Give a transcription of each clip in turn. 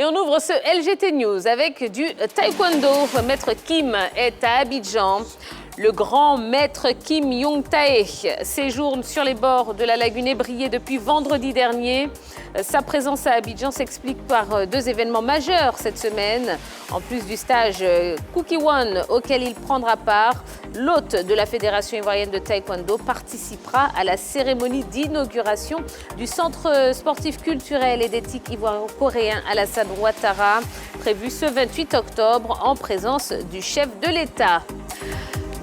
Et on ouvre ce LGT News avec du taekwondo. Maître Kim est à Abidjan. Le grand maître Kim Young-tae séjourne sur les bords de la lagune ébriée depuis vendredi dernier. Sa présence à Abidjan s'explique par deux événements majeurs cette semaine. En plus du stage Cookie One auquel il prendra part, l'hôte de la Fédération ivoirienne de taekwondo participera à la cérémonie d'inauguration du centre sportif culturel et d'éthique ivoiro-coréen Alassane Ouattara, prévu ce 28 octobre en présence du chef de l'État.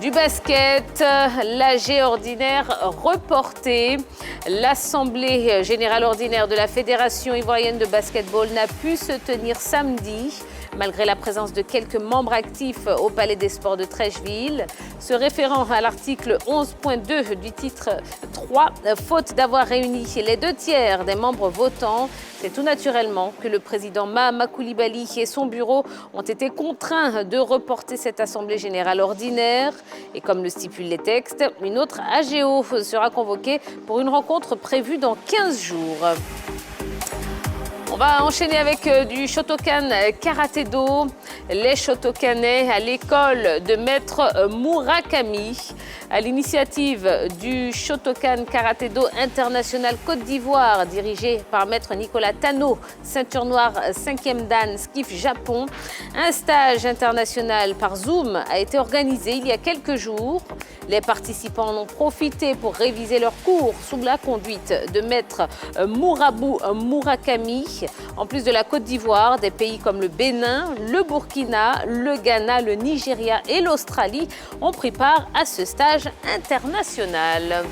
Du basket, l'AG ordinaire reporté. L'Assemblée générale ordinaire de la Fédération ivoirienne de basketball n'a pu se tenir samedi, malgré la présence de quelques membres actifs au Palais des Sports de Trècheville. Se référant à l'article 11.2 du titre 3, faute d'avoir réuni les 2/3 des membres votants, c'est tout naturellement que le président Mahama Coulibaly et son bureau ont été contraints de reporter cette Assemblée générale ordinaire. Et comme le stipulent les textes, une autre AGO sera convoquée pour une rencontre prévue dans 15 jours. On va enchaîner avec du Shotokan Karaté-Do. Les Shotokanais à l'école de maître Murakami. À l'initiative du Shotokan Karaté-Do International Côte d'Ivoire, dirigé par maître Nicolas Tano, ceinture noire 5e Dan, Skiff Japon, un stage international par Zoom a été organisé il y a quelques jours. Les participants en ont profité pour réviser leurs cours sous la conduite de maître Mourabou Murakami. En plus de la Côte d'Ivoire, des pays comme le Bénin, le Burkina, le Ghana, le Nigeria et l'Australie ont pris part à ce stage international.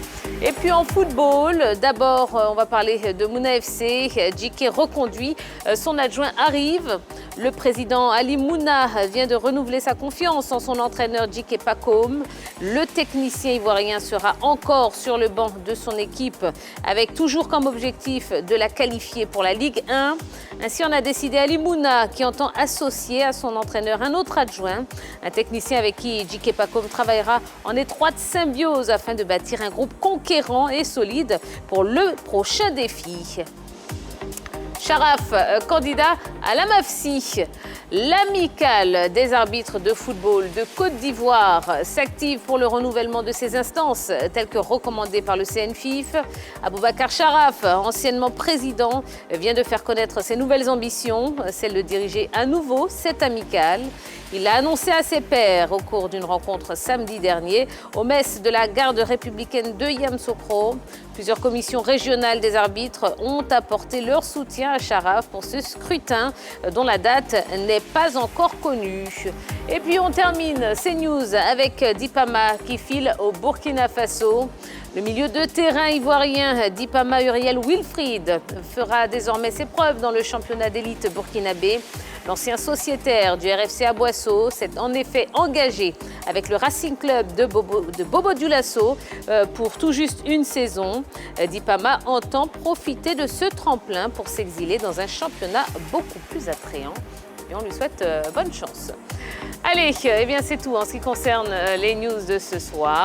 Et puis en football, d'abord on va parler de Mouna FC. Djiké reconduit, son adjoint arrive. Le président Ali Mouna vient de renouveler sa confiance en son entraîneur Djiké Pacome. Le technicien ivoirien sera encore sur le banc de son équipe avec toujours comme objectif de la qualifier pour la Ligue 1. Ainsi en a décidé Ali Mouna qui entend associer à son entraîneur un autre adjoint, un technicien avec qui Djiké Pacome travaillera en étroite symbiose afin de bâtir un groupe conquérant et solide pour le prochain défi. Sharaf, candidat à la MAFSI. L'amicale des arbitres de football de Côte d'Ivoire s'active pour le renouvellement de ses instances, telles que recommandées par le CNFIF. Aboubacar Sharaf, anciennement président, vient de faire connaître ses nouvelles ambitions, celle de diriger à nouveau cette amicale. Il l'a annoncé à ses pairs au cours d'une rencontre samedi dernier au mess de la garde républicaine de Yamoussoukro. Plusieurs commissions régionales des arbitres ont apporté leur soutien à Sharaf pour ce scrutin dont la date n'est pas encore connue. Et puis on termine ces news avec Dipama qui file au Burkina Faso. Le milieu de terrain ivoirien Dipama Uriel Wilfried fera désormais ses preuves dans le championnat d'élite burkinabé. L'ancien sociétaire du RFC Aboisseau s'est en effet engagé avec le Racing Club de Bobo Dioulasso pour tout juste une saison. Dipama entend profiter de ce tremplin pour s'exiler dans un championnat beaucoup plus attrayant. Et on lui souhaite bonne chance. Allez, eh bien c'est tout en ce qui concerne les news de ce soir.